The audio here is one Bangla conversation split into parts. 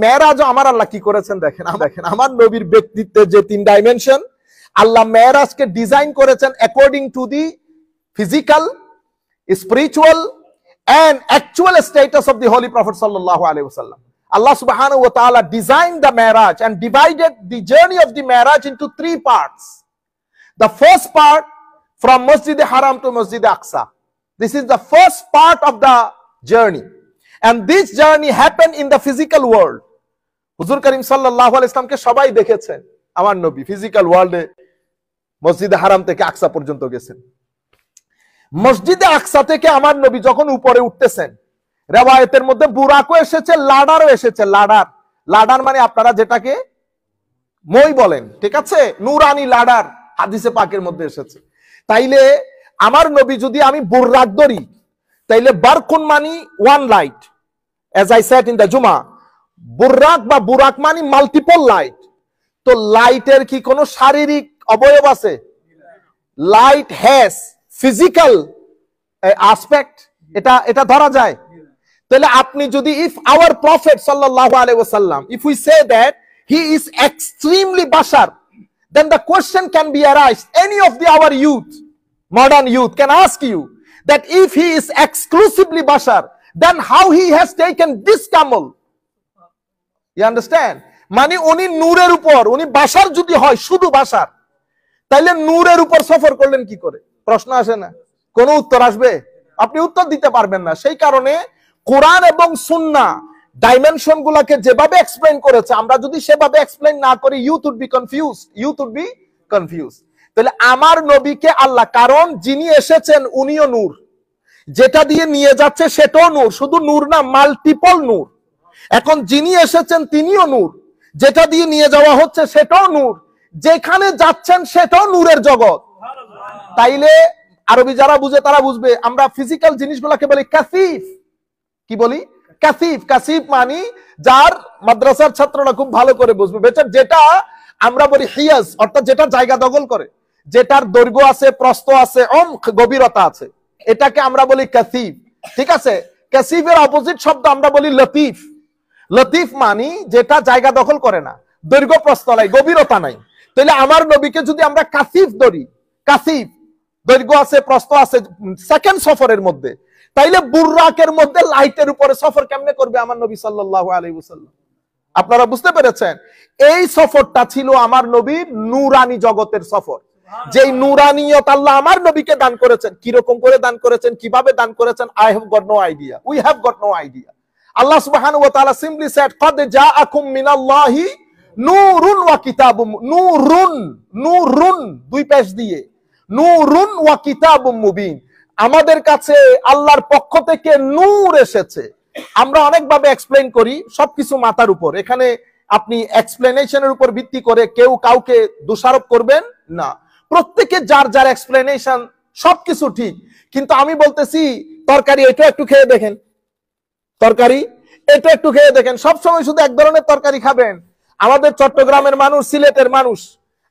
মেরাজ আমার আল্লাহ কি করেছেন দেখেন, আমার নবীর ব্যক্তিত্বে যে 3 ডাইমেনশন, আল্লাহ মেরাজকে ডিজাইন করেছেন according to the physical, spiritual and actual status of the Holy Prophet sallallahu alaihi wasallam. Allah subhanahu wa ta'ala designed the Mi'raj and divided the journey of the Mi'raj into 3 parts. The first part from Masjid Haram to Masjid Aqsa. This is the first part of the journey. And this journey happened in the physical world. Huzur Karim sallallahu alaihi wasallam ke সবাই দেখেছেন, আমার নবী ফিজিক্যাল ওয়ার্ল্ডে মসজিদ হারাম থেকে আকসা পর্যন্ত গেছেন। মসজিদে আকসা থেকে আমার নবী যখন উপরে উঠতেছেন, রিওয়ায়াতের মধ্যে বুরাকও এসেছে, লাডারও এসেছে। লাডার মানে আপনারা যেটাকে মই বলেন, ঠিক আছে, নূরানি লাডার হাদিসে পাকের মধ্যে এসেছে। তাইলে আমার নবী যদি আমি বুরাক ধরি, তাইলে বারকুন মানি 1 light, as I said in the Juma, বুরাক বা বুরাক মানি মাল্টিপল লাইট। তো লাইটের কি কোনো শারীরিক অবয়ব আছে? লাইট হ্যাজ physical aspect, এটা ধরা যায়। তাহলে আপনি যদি if our prophet sallallahu alaihi wasallam, if we say that he is extremely bashar, then the question can be arised. Any of our youth, modern youth can ask you that if he is exclusively bashar, then how he has taken this camel? You understand? মানে উনি নূরের উপর, উনি বাশার যদি হয়, শুধু বাশার, তাইলে নূরের উপর সফর করলেন কি করে? প্রশ্ন আসে না? কোন উত্তর আসবে? আপনি উত্তর দিতে পারবেন না। সেই কারণে কোরআন এবং সুন্নাহ ডাইমেনশন গুলাকে যেভাবে এক্সপ্লেইন করেছে, আমরা যদি সেভাবে এক্সপ্লেইন না করি, ইউথ উড বি কনফিউজ। তাহলে আমার নবীকে আল্লাহ, কারণ যিনি এসেছেন উনিও নূর, যেটা দিয়ে নিয়ে যাচ্ছে সেটাও নূর, শুধু নূর না, মাল্টিপল নূর। এখন যিনি এসেছেন তিনিও নূর, যেটা দিয়ে নিয়ে যাওয়া হচ্ছে সেটাও নূর, যেখানে যাচ্ছেন সেটাও নূরের জগৎ। তাইলে আরবি যারা বুঝে তারা বুঝবে, আমরা ফিজিক্যাল জিনিসগুলোকে বলি কাসিফ। কি বলি? কাসিফ। কাসিফ মানে যার মাদ্রাসার ছাত্ররা খুব ভালো করে বুঝবে, যেটা আমরা বলি হিয়াজ, অর্থাৎ যেটা জায়গা দখল করে, যেটার দৈর্ঘ্য আছে, প্রস্থ আছে, গভীরতা আছে, এটাকে আমরা বলি কাসিফ। ঠিক আছে? কাসিফের অপোজিট শব্দ আমরা বলি লতিফ। লতিফ মানে যেটা জায়গা দখল করে না, দৈর্ঘ্য প্রস্থ নাই, গভীরতা নাই। তাহলে আমার নবীকে যদি আমরা কাসিফ ধরি, কাসিফ দৈর্ঘ্য আছে, প্রস্থ আছে, সেকেন্ড সফরের মধ্যে, তাইলে বুররাকের মধ্যে লাইটের উপরে সফর কেমনে করবে আমার নবী সাল্লাল্লাহু আলাইহি ওয়াসাল্লাম? আপনারা বুঝতে পেরেছেন? এই সফরটা ছিল আমার নবীর নূরানি জগতের সফর, যেই নূরানিয়ত আল্লাহ আমার নবীকে দান করেছেন। কিরকম করে দান করেছেন, কিভাবে দান করেছেন? I have got no idea. We have got no idea. Allah subhanahu wa ta'ala simply said, qad ja'akum minallahi নূরুন ওয়া কিতাবুম, নূরুন 2 পেশ দিয়ে, নূরুন ওয়া কিতাবুম মুবিন, আমাদের কাছে আল্লাহর পক্ষ থেকে নূর এসেছে। আমরা অনেকভাবে এক্সপ্লেইন করি, সবকিছু মাথার উপর। এখানে আপনি এক্সপ্লেনেশনের উপর ভিত্তি করে কেউ কাউকে দোষারোপ করবেন না। প্রত্যেকে যার যার এক্সপ্লেনেশন, সবকিছু ঠিক। কিন্তু আমি বলতেছি তরকারি এটা একটু খেয়ে দেখেন, তরকারি এটা একটু খেয়ে দেখেন। সবসময় শুধু এক ধরনের তরকারি খাবেন? আমাদের চট্টগ্রামের মানুষ, সিলেটের মানুষ,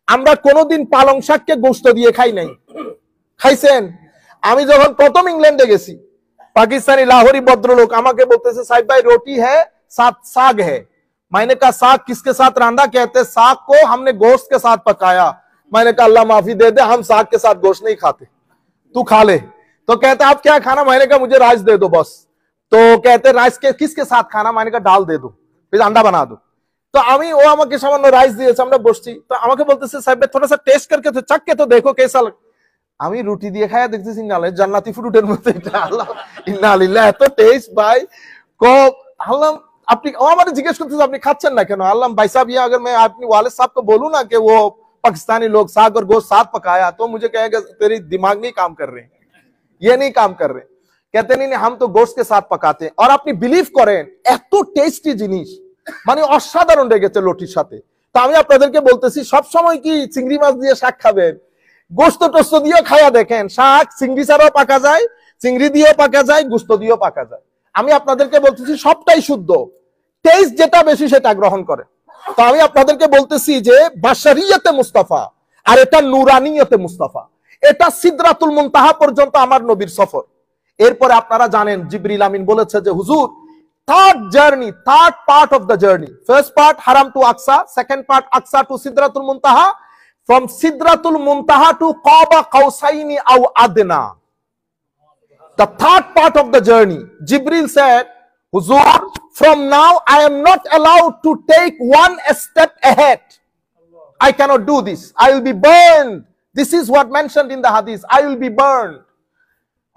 আমরা কোনোদিন পালং শাককে গোশত দিয়ে খাই নাই। খাইছেন? আমি যখন প্রথম ইংল্যান্ডে গেছি, পাকিস্তানি লাহোরি ভদ্রলোক আমাকে বলতেছে, সাহেব ভাই রোটি है साथ साग है। मैंने कहा साग किसके साथ रांधा? कहते साग को हमने गोश्त के साथ पकाया। मैंने कहा अल्लाह माफी दे दे, हम साग के साथ गोश्त नहीं खाते, तू खा ले। तो कहते आप क्या खाना? मैंने कहा मुझे राइस दे दो बस। तो कहते राइस के किसके साथ खाना? मैंने कहा दाल दे दो, फिर अंडा बना दो। तो আমি, ও আমাকে সামান্য রাইস দিয়েছে, আমরা বসছি, তো আমাকে বলতেছে সাহেব থোড়া সা টেস্ট করকে তো চাককে তো দেখো কেসা লাগে। আমি রুটি দিয়ে খায়া দেখতেছি নালে জান্নাতি ফ্রুটের মতো, এটা আল্লাহ ইন্না লিল্লাহ, এত টেস্ট ভাই। আল্লাহ, আপনি, ও আমাকে জিজ্ঞেস করতেছে আপনি খাচ্ছেন না কেন? আল্লাহ ভাই সাহেব, ये अगर मैं अपनी वालिद साहब को बोलूं ना कि वो पाकिस्तानी लोग साग और गोश्त साथ पकाया, तो मुझे कहेगा तेरी दिमाग नहीं काम कर रहे, ये नहीं काम कर रहे। कहते नहीं हम तो गोश्त के साथ पकाते हैं। और আপনি বিলিভ করেন এত টেস্টি জিনিস, মানে অসাধারণ লেগেছে লটির সাথে। তো আমি আপনাদেরকে বলতেছি, সব সময় কি চিংড়ি মাছ দিয়ে শাক খাবেন? গোশত টোস্ত দিয়েও খায়া দেখেন, শাক চিংড়ি ছাড়াও পাকা যায়, চিংড়ি দিয়েও পাকা যায়, গোশত দিয়েও পাকা যায়। আমি আপনাদেরকে বলতেছি সবটাই শুদ্ধ, টেস্ট যেটা বেশি সেটা গ্রহণ করে। তো আমি আপনাদেরকে বলতেছি যে বাশারিয়তে মুস্তাফা আর এটা নূরানিয়তে মুস্তাফা, এটা সিদরাতুল মুনতাহা পর্যন্ত আমার নবীর সফর। এরপরে আপনারা জানেন জিবরিল আমিন বলেছে যে হুজুর third journey, third part of the journey. First part, Haram to Aqsa. Second part, Aqsa to Sidratul Muntaha. From Sidratul Muntaha to Qaba Qawsaini aw Adna. The third part of the journey, Jibril said, Huzur, from now I am not allowed to take one step ahead. I cannot do this. I will be burned. This is what mentioned in the hadith. I will be burned.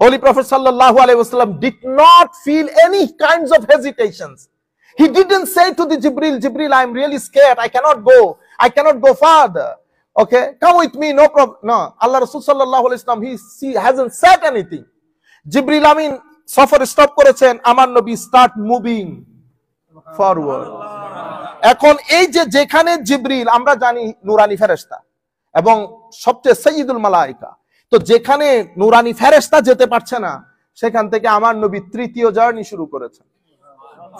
Holy Prophet sallallahu alaihi wasallam did not feel any kinds of hesitations. He didn't say to the Jibril, I am really scared. I cannot go. I cannot go farther. Okay, come with me, no problem. No, Allah Rasul sallallahu alaihi wasallam, he hasn't said anything. Jibril Amin safar stop করেছেন, আমার নবী start moving forward. এখন এই যে যেখানে জিবরিল, আমরা জানি নুরানি ফেরেশতা এবং সবচেয়ে সাইয়্যিদুল মালায়েকা, তো যেখানে নুরানি ফেরেশতা যেতে পারছে না, সেখান থেকে আমার নবী তৃতীয় জার্নি শুরু করেছেন।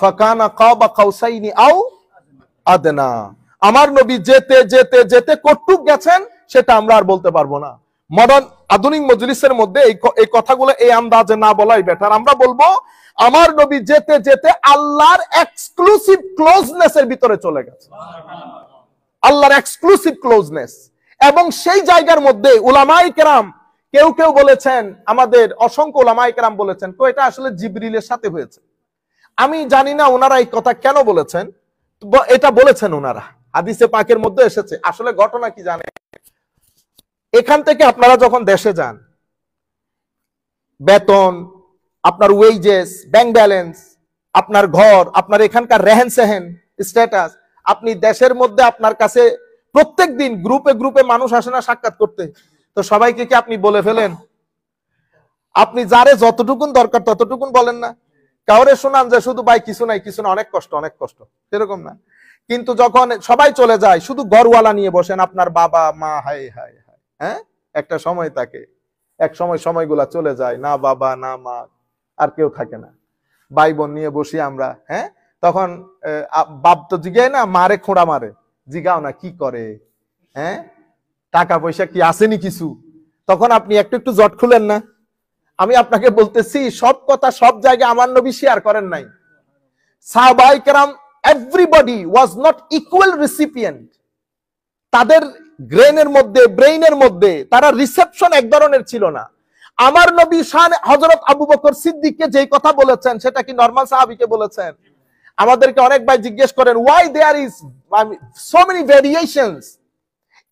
ফাকানা কাবা কাউসাইনি আও আদনা। আমার নবী যেতে যেতে যেতে কতটুক গেছেন সেটা আমরা আর বলতে পারবো না। মডার্ন আধুনিক মজলিসের মধ্যে এই কথাগুলো এই আন্দাজে না বলাই বেটার। আমরা বলবো আমার নবী যেতে যেতে আল্লাহর এক্সক্লুসিভ ক্লোজনেসের ভিতরে চলে গেছে, আল্লাহর এক্সক্লুসিভ ক্লোজনেস। এবং সেই জায়গার মধ্যে উলামায়ে কেরাম কেউ কেউ বলেছেন, আমাদের অসংখ্য উলামায়ে কেরাম বলেছেন তো এটা আসলে জিবরিলের সাথে হয়েছে। আমি জানি না ওনারা এই কথা কেন বলেছেন, এটা বলেছেন ওনারা, হাদিসে পাকের মধ্যে এসেছে। আসলে ঘটনা কি জানেন, এখান থেকে আপনারা যখন দেশে যান, বেতন, আপনার ওয়েজেস, ব্যাংক ব্যালেন্স, আপনার ঘর, আপনার এখানকার রেহেন সেহেন স্ট্যাটাস, আপনি দেশের মধ্যে আপনার কাছে প্রত্যেক দিন গ্রুপে গ্রুপে মানুষ আসে না সাক্ষাৎ করতে, তো সবাইকে কি আপনি বলে ফেলেন? আপনি যারে যতটুকুন দরকার ততটুকুন বলেন না? কাউরে শোনান যে শুধু ভাই কিছু নাই কিছু না, অনেক কষ্ট অনেক কষ্ট, সেরকম না। কিন্তু যখন সবাই চলে যায় শুধু ঘরওয়ালা নিয়ে বসেন, আপনার বাবা মা, হাই হাই হাই, হ্যাঁ, একটা সময় থাকে, এক সময় সময়গুলা চলে যায়, না বাবা না মা আর কেউ থাকে না, ভাই বোন নিয়ে বসি আমরা, হ্যাঁ, তখন বাপ তো জিগায় না, মারে খোঁড়া মারে, জিগাও না কি করে, হ্যাঁ, টাকা পয়সা কি আসেনি কিছু, তখন আপনি একটু একটু জট খুলেন না? আমি আপনাকে বলতেছি সব কথা সব জায়গায় আমার নবী শেয়ার করেন নাই। সাহাবায়ে কেরাম everybody was not equal recipient. তাদের ব্রেইনের মধ্যে তারা রিসেপশন এক ধরনের ছিল না। আমার নবী শান হযরত আবু বকর সিদ্দিককে যেই কথা বলেছেন সেটা কি নরমাল সাহাবীকে বলেছেন? আমাদেরকে অনেক ভাই জিজ্ঞেস করেন why there is so many variations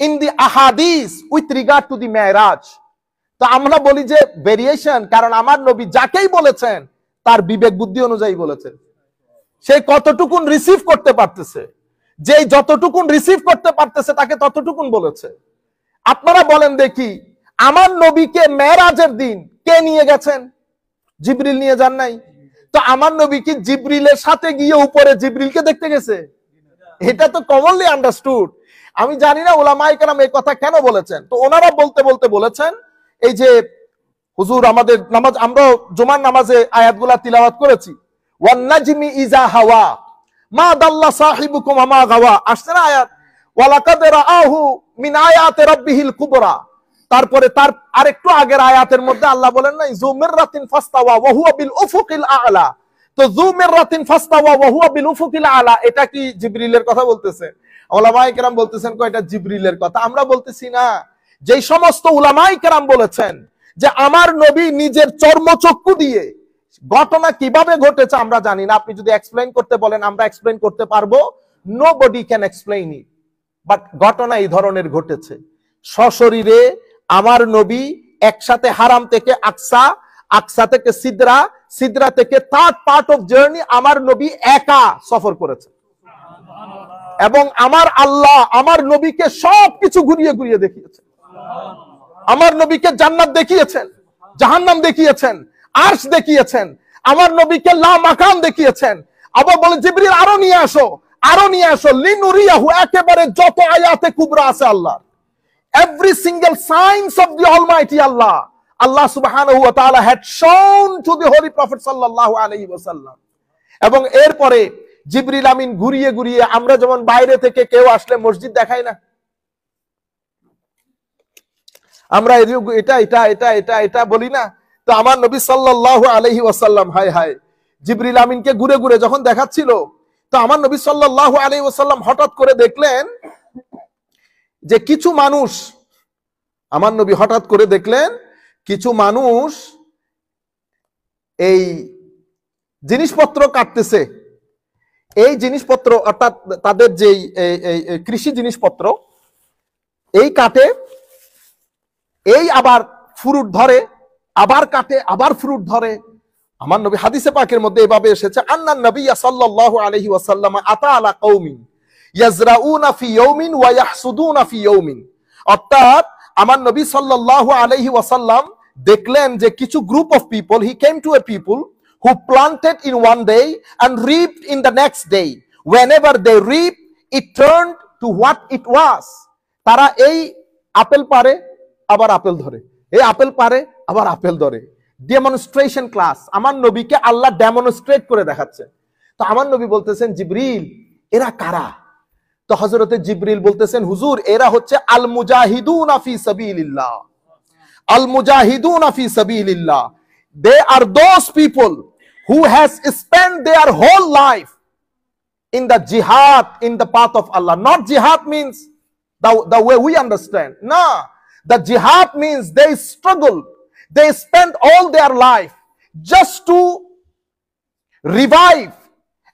in the ahadith with regard to the Mi'raj. তো আমরা বলি যে ভেরিয়েশন, কারণ আমার নবী যাকেই বলেছেন তার বিবেক বুদ্ধি অনুযায়ী বলেছেন, সে কতটুকুন রিসিভ করতে পারতেছে, যে যতটুকুন রিসিভ করতে পারতেছে তাকে ততটুকুন বলেছে। আপনারা বলেন দেখি, আমার নবীকে মেরাজের দিন কে নিয়ে গেছেন? জিবরিল নিয়ে যান নাই? তো আমার নবী কি জিবরিলের সাথে গিয়ে উপরে জিবরিলকে দেখতে গেছে? এটা তো কমনলি আন্ডারস্টুড। আমি জানি না উলামায়ে কেরাম এই কথা কেন বলেছেন। তো ওনারা বলতে বলতে বলেছেন, এই যে হুজুর আমাদের নামাজ, আমরা জুমার নামাজে আয়াতগুলা তিলাওয়াত করেছি, ওয়ান নাজমি ইজা হাওয়া মা দাল্লা সাহিবুকুম মা গাওয়া, আসছে না আয়াত, ওয়ালাকাদ রাআহু মিন আয়াতি রাব্বিহিল কুবরা। তারপরে তার আরেকটু আগের আয়াতের মধ্যে আল্লাহ বলেন না যুমিররাতিন ফাস্তাওয়া ওয়া হুয়া বিল উফুকিল আ'লা। তো যুমিররাতিন ফাস্তাওয়া ওয়া হুয়া বিল উফুকিল আ'লা, এটা কি জিবরিলের কথা বলতেছে? উলামায়ে কেরাম বলতেছেন কয়টা জিবরিলের কথা। আমরা বলতেছি না, যেই সমস্ত উলামায়ে কেরাম বলেছেন যে আমার নবী নিজের চর্মচক্ষু দিয়ে ঘটনা কিভাবে ঘটেছে আমরা জানি না, আপনি যদি এক্সপ্লেইন করতে বলেন আমরা এক্সপ্লেইন করতে পারবো, nobody can explain it, but ঘটনা এই ধরনের ঘটেছে। সশরীরে আমার নবী একসাথে হারাম থেকে আকসা, আকসা থেকে সিদরা, সিদরা থেকে থার্ড পার্ট অফ জার্নি আমার নবী একা সফর করেছে। এবং আমার আল্লাহ আমার নবীকে সবকিছু ঘুরিয়ে ঘুরিয়ে দেখিয়েছেন। আমার নবীকে জান্নাত দেখিয়েছেন, জাহান্নাম দেখিয়েছেন, আরশ দেখিয়েছেন, আমার নবীকে লা মাকান দেখিয়েছেন। আবার বলে জিবরিল আরো নিয়ে আসো, আরো নিয়ে আসো, লিনুরিয়াহু, একেবারে যত আয়াতে কুবরা আছে আল্লাহ, every single signs of the Almighty Allah, Allah subhanahu wa ta'ala had shown to the Holy Prophet sallallahu alayhi wa sallam. এবং এরপরে জিবরিল আমিন ঘুরিয়ে ঘুরিয়ে, আমরা যেমন বাইরে থেকে কেউ আসলে মসজিদ দেখাই না, আমরা এটা এটা এটা এটা এটা বলি না, তো আমার নবী সাল্লাল্লাহু আলাইহি ওয়াসাল্লাম হায় হায় জিবরিল আমিনকে ঘুরে ঘুরে যখন দেখাচ্ছিল, তো আমার নবী সাল্লাল্লাহু আলাইহি ওয়াসাল্লাম হঠাৎ করে দেখলেন যে কিছু মানুষ, আমার নবী হঠাৎ করে দেখলেন কিছু মানুষ এই জিনিসপত্র কাটতেছে। এই জিনিসপত্র অর্থাৎ তাদের যেই কৃষি জিনিসপত্র, এই কাটে, এই আবার ফ্রুট ধরে, আবার কাটে, আবার ফ্রুট ধরে। আমার নবী হাদিসে পাকের মধ্যে এভাবে এসেছে, আন্নান নবী সাল্লাল্লাহু আলাইহি ওয়াসাল্লাম আতা আলা কওমিন ইয়াজরাউনা ফি ইয়াউমিন ওয়া ইয়াহসুদুনা ফি ইয়াউমিন। অর্থাৎ আমার নবী সাল্লাল্লাহু আলাইহি ওয়াসাল্লাম দেখলেন যে কিছু group of people, he came to A people who planted in one day and reaped in the next day. Whenever they reap, it turned to what it was. তারা এই আপেল পারে আবার আপেল ধরে, এই আপেল পারে আবার আপেল ধরে। ডেমনস্ট্রেশন ক্লাস, আমার নবীকে আল্লাহ ডেমনস্ট্রেট করে দেখাচ্ছে। তো আমার নবী বলতেছেন, জিবরিল এরা কারা? তো হযরতে জিবরিল বলতেছেন, হুজুর এরা হচ্ছে আল মুজাহিদুনা ফি সাবিলিল্লাহ। আল মুজাহিদুনা ফি সাবিলিল্লাহ, they are those people who has spent their whole life in the jihad, in the path of Allah. Not jihad means the way we understand. No, the jihad means they struggle. They spend all their life just to revive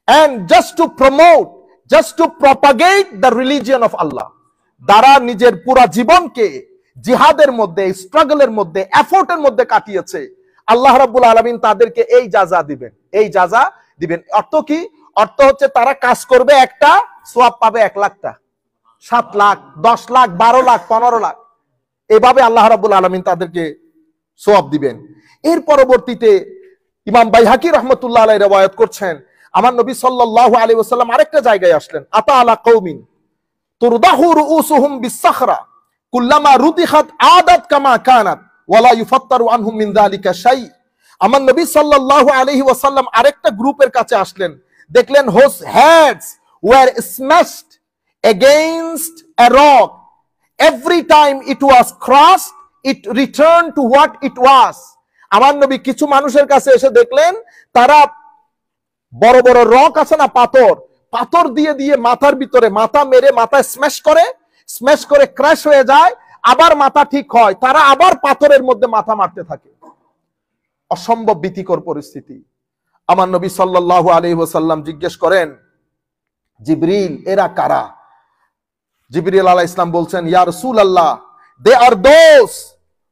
and just to promote, just to propagate the religion of Allah. তারা নিজের পুরা জীবনকে জিহাদের মধ্যে, স্ট্রাগলের মধ্যে, এফোর্টের মধ্যে কাটিয়েছে। আল্লাহ রাব্বুল আলামিন তাদেরকে এই যাজা দিবেন, এই যাজা দিবেন। অর্থ কি? অর্থ হচ্ছে তারা কাজ করবে একটা, সওয়াব পাবে 1 লাখটা, 7 লাখ, 10 লাখ, 12 লাখ, 15 লাখ, এভাবে আল্লাহ রাব্বুল আলামিন তাদেরকে সওয়াব দিবেন। এর পরবর্তীতে ইমাম বাইহাকি রাহমাতুল্লাহ আলাইহি রওয়ায়াত করছেন, আমার নবী সাল্লাল্লাহু আলাইহি ওয়াসাল্লাম আরেকটা জায়গায় আসলেন, আতা আলা কওমিন তুরদাহু রুউসুহুম বিসসাখরা কুল্লামা রুদিখাত আদাত কামা কানাত ওয়ালা ইউফাত্তারু আনহুম মিন যালিকা শাই। আমার নবী সাল্লাল্লাহু আলাইহি ওয়াসাল্লাম আরেকটা গ্রুপের কাছে আসলেন, দেখলেন those heads were smashed against a rock, every time it was crushed it return to what it was. আমার নবী কিছু মানুষের কাছে এসে দেখলেন তারা বড় বড় রক আছে না, পাথর, পাথর দিয়ে দিয়ে মাথার ভিতরে মাথা মেরে মাথা স্ম্যাশ করে ক্র্যাশ হয়ে যায়, আবার মাথা ঠিক হয়, তারা আবার পাথরের মধ্যে মাথা মারতে থাকে। অসম্ভব ভীতিকর পরিস্থিতি। আমার নবী সাল্লাল্লাহু আলাইহি ওয়াসাল্লাম জিজ্ঞেস করেন, জিবরিল এরা কারা? জিবরিল আলাইহিস সালাম বলছেন, ইয়া রাসূলুল্লাহ, they are those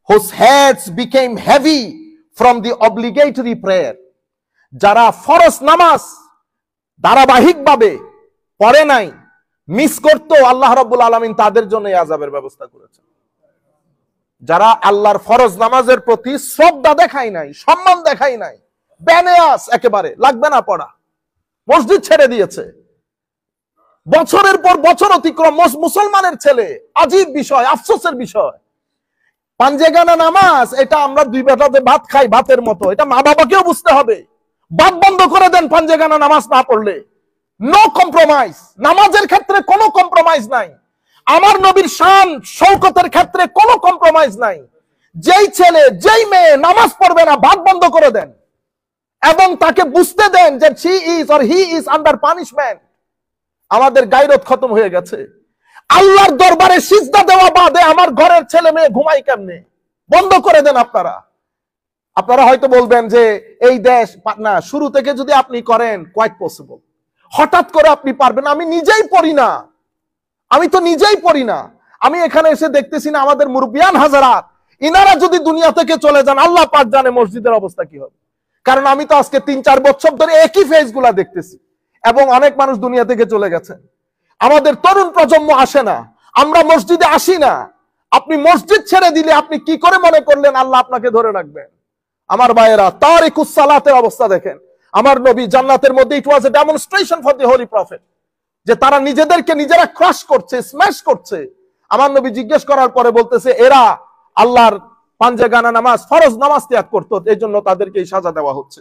whose heads became heavy from the obligatory prayer. যারা ফরজ নামাজ ধারাবাহিকভাবে পড়ে নাই, মিস করতো, আল্লাহ রাব্বুল আলামিন তাদের জন্য এই আযাবের ব্যবস্থা করেছেন। যারা আল্লাহর ফরজ নামাজের প্রতি শ্রদ্ধা দেখায় নাই, সম্মান দেখায় নাই, বেনিয়াস, একেবারে লাগবে না পড়া, মসজিদ ছেড়ে দিয়েছে, বছরের পর বছর অতিক্রম, মুসলমানের ছেলে, আজীব বিষয়, আফসোসের বিষয়। পাঞ্জেগানা নামাজ, এটা আমরা 2 বেলাতে ভাত খাই, ভাতের মতো, এটা মা বাবাকেও বুঝতে হবে। ভাত বন্ধ করে দেন পাঞ্জেগানা নামাজ না পড়লে। নো কম্প্রোমাইজ, নামাজের ক্ষেত্রে কোনো কম্প্রোমাইজ নাই। আমার নবীর শান শৌকতের ক্ষেত্রে কোনো কম্প্রোমাইজ নাই। যেই ছেলে যেই মেয়ে নামাজ পড়বে না, ভাত বন্ধ করে দেন এবং তাকে বুঝতে দেন যে she is or he is under punishment। আমাদের গায়রত খতম হয়ে গেছে। আল্লাহর দরবারে সিজদা দেওয়া বাদে আমার ঘরের ছেলে মেয়ে ঘুমাই কেমনে? বন্ধ করে দেন আপনারা। আপনারা হয়তো বলবেন যে এই দেশ না, শুরু থেকে যদি আপনি করেন কোয়াইট পসিবল, হঠাৎ করে আপনি পারবেন। আমি নিজেই পড়ি না, আমি তো নিজেই পড়ি না। আমি এখানে এসে দেখতেছি না আমাদের মুরব্বিয়ান হাজারাত, ইনারা যদি দুনিয়া থেকে চলে যান, আল্লাহ পাক জানে মসজিদের অবস্থা কি হবে। কারণ আমি তো আজকে 3-4 বছর ধরে একই ফেস গুলা দেখতেছি এবং অনেক মানুষ দুনিয়া থেকে চলে গেছে। আমাদের তরুণ প্রজন্ম আসে না, আমরা মসজিদে আসি না। আপনি মসজিদ ছেড়ে দিলে আপনি কি করে মনে করলেন আল্লাহ আপনাকে ধরে রাখবেন? আমার ভাইয়েরা, তারিকুস সালাতের অবস্থা দেখেন। আমার নবী জান্নাতের মধ্যে, it was a demonstration for the holy prophet, যে তারা নিজেদেরকে নিজেরা ক্রাশ করছে, স্ম্যাশ করছে। আমার নবী জিজ্ঞেস করার পরে বলতেছে, এরা আল্লাহর পাঞ্জেগানা নামাজ, ফরজ নামাজ ত্যাগ করতো, এই জন্য তাদেরকে এই সাজা দেওয়া হচ্ছে।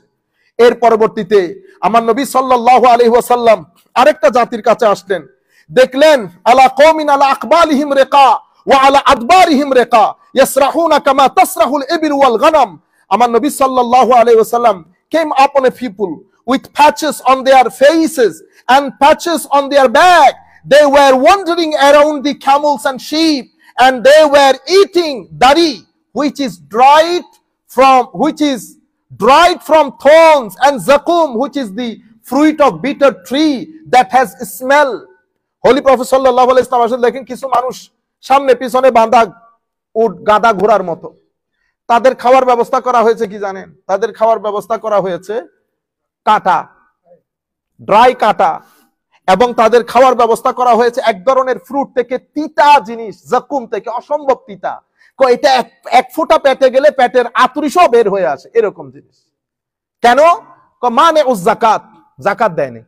এর পরবর্তীতে আমার নবী সাল্লাল্লাহু আলাইহি ওয়াসাল্লাম আরেকটা জাতির কাছে আসলেন, দেখলেন আলা কওমিন আলা আকবালিহিম রিকা ওয়া আলা আদবারিহিম রিকা ইয়াসরাহুনা কামা তাসরাহুল ইবিল ওয়াল গানাম। আমার নবী সাল্লাল্লাহু আলাইহি ওয়াসাল্লাম came upon a people with patches on their faces and patches on their back. They were wandering around the camels and sheep, and they were eating dari, which is dried from thorns, and zakum, which is the fruit of bitter tree that has smell. Holy Prophet sallallahu alaihi wasallam দেখেন কিছু মানুষ সামনে পিছনে বাঁধা উট গাদা ঘোড়ার মতো, তাদের খাওয়ার ব্যবস্থা করা হয়েছে কি জানেন? তাদের খাওয়ার ব্যবস্থা করা হয়েছে কাটা, ড্রাই কাটা, এবং তাদের খাওয়ার ব্যবস্থা করা হয়েছে এক ধরনের ফ্রুট থেকে, তিতা জিনিস, জাকুম থেকে, অসম্ভব তিতা। এটা এক ফোঁটা পেটে গেলে পেটের আতুরিশও বের হয়ে আসে, এরকম জিনিস। কেন? মানে ও যাকাত, যাকাত দেয়নি।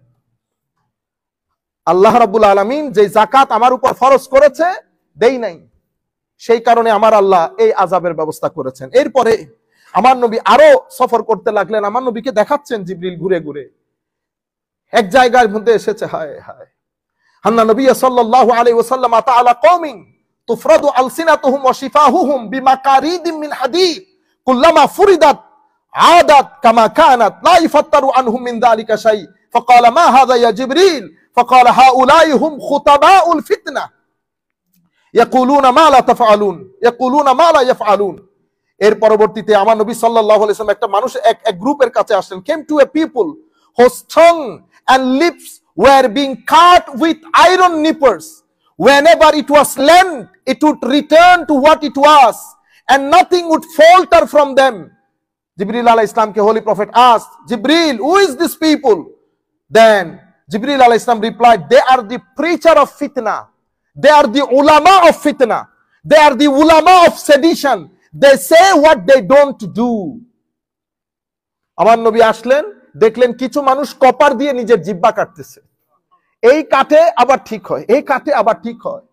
আল্লাহ রাব্বুল আলামিন যে যাকাত আমার উপর ফরজ করেছে দেই নাই, সেই কারণে আমার আল্লাহ এই আযাবের ব্যবস্থা করেছেন। এরপরে আমার নবী আরো সফর করতে লাগলেন। আমার নবীকে দেখাচ্ছেন জিবরিল ঘুরে ঘুরে। এক জায়গার মধ্যে এসেছে, হায় হায়, আন্না নবী সাল্লাল্লাহু আলাইহি ওয়াসাল্লাম আতা আলা কওমিন তুফরাদু আলসিনাতুহুম ওয়া শিফাহুহুম বিমাকারিদিম মিন হাদীদ কুল্লামা ফুরিদাত আদাত কামা কানাত লা ইফতারু আনহুম মিন যালিকা শাই ফাকালা মা হাযা ইয়া জিবরিল ফাকালা হাউলাই হুম খুতাবাউল ফিতনা ইয়াকুলুনা মা লা তাফআলুন ইয়াকুলুনা মা লা ইয়াফআলুন। এর পরবর্তীতে আমার নবী সাল্লাল্লাহু আলাইহি ওয়াসাল্লাম একটা মানুষ এক গ্রুপের কাছে আসলেন, came to a people whose tongue and lips were being cut with iron nippers. Whenever it was lent, it would return to what it was, and nothing would falter from them. Jibril alayhi salam ke Holy Prophet asked, Jibril, who is this people? Then Jibril alayhi salam replied, they are the preacher of fitna. They are the ulama of fitna. They are the ulama of sedition. They say what they don't do. আমার নবী আসলেন, দেখলেন কিছু মানুষ কপার দিয়ে নিজের জিহ্বা কাটতেছে। এই কাটে আবার ঠিক হয়, এই কাটে আবার ঠিক হয়।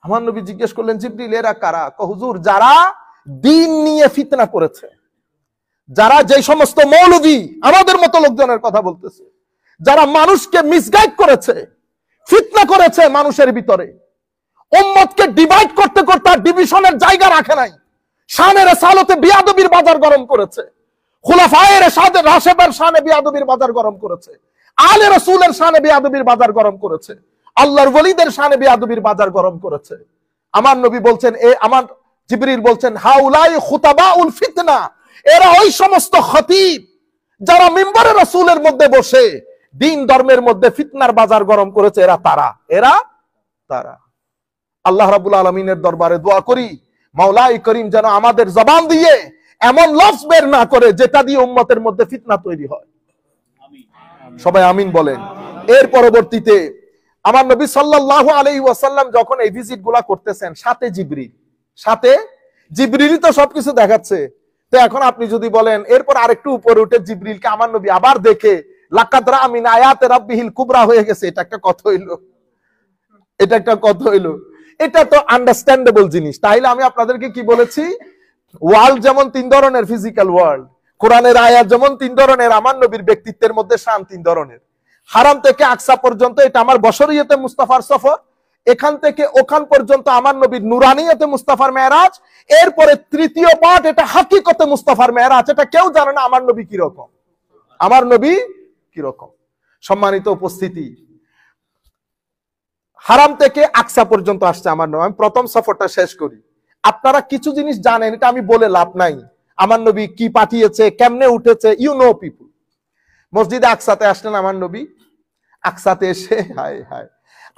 আমার নবী জিজ্ঞেস করলেন, জিবরিল এরা কারা? হুজুর, যারা দিন নিয়ে ফিতনা করেছে, যারা যে সমস্ত মৌলভী আমাদের মতো লোকজনের কথা বলতেছে, যারা মানুষকে মিসগাইড করেছে, ফিতনা করেছে মানুষের ভিতরে, উম্মতকে ডিভাইড করতে করতে ডিভিশনের জায়গা রাখে নাই, শানের সালতে বিয়াদবির বাজার গরম করেছে, খুলাফায়ে রাশেদের শানে বিয়াদবির বাজার গরম করেছে, আলে রাসূলের শানে বিয়াদবির বাজার গরম করেছে, আল্লাহর ওলিদের শানে বিয়াদবির বাজার গরম করেছে। আমার নবী বলছেন, আমার জিবরিল বলছেন, হাউলাই খুতাবাউল ফিতনা, এরা ওই সমস্ত খতিব যারা মিম্বরে রাসূলের মধ্যে বসে দিন ধর্মের মধ্যে ফিতনার বাজার গরম করেছে, এরা তারা। আল্লাহ রাব্বুল আলামিনের দরবারে দোয়া করি, মাওলাই করিম যেন আমাদের জবান দিয়ে এমন লফজ বের না করে যেটা দিয়ে উম্মতের মধ্যে ফিতনা তৈরি হয়। সবাই আমিন বলেন। এর পরবর্তীতে আমার নবী সাল্লাল্লাহু আলাইহি ওয়াসাল্লাম যখন এই ভিজিট গুলা করতেছেন, সাথে জিবরিলই তো সবকিছু দেখাচ্ছে। তো এখন আপনি যদি বলেন, এরপর আরেকটু উপরে উঠে জিবরিলকে আমার নবী আবার দেখে লাকাদ রা মিন আয়াতি রাব্বিহিল কুবরা হয়ে গেছে, এটা একটা কথা হইলো? এটা তো আন্ডারস্ট্যান্ডেবল জিনিস। তাইলে আমি আপনাদেরকে কি বলেছি, ওয়ার্ল্ড যেমন তিন ধরনের, ফিজিক্যাল ওয়ার্ল্ড, কোরআনের আয়াত যেমন তিন ধরনের, আমার নবীর ব্যক্তিত্বের মধ্যে শান তিন ধরনের। হারাম থেকে আকসা পর্যন্ত এটা আমার বশরিয়তে মুস্তাফার সফর, এখান থেকে ওখান পর্যন্ত আমার নবীর নুরানিয়তে মুস্তাফার মেরাজ, এরপরে তৃতীয় পার্ট এটা হাকিকতে মুস্তাফার মেরাজ। এটা কেউ জানে না আমার নবী কিরকম। সম্মানিত উপস্থিতি, হারাম থেকে আকসা পর্যন্ত আসছে আমার নবী। আমি প্রথম সফরটা শেষ করি। আপনারা কিছু জিনিস জানেন, এটা আমি বলে লাভ নাই। আমার নবী কি পাঠিয়েছে, কেমনে উঠেছে, ইউ নো পিপল। মসজিদে আকসাতে আসলেন আমার নবী। আকসাতে এসে হায় হায়,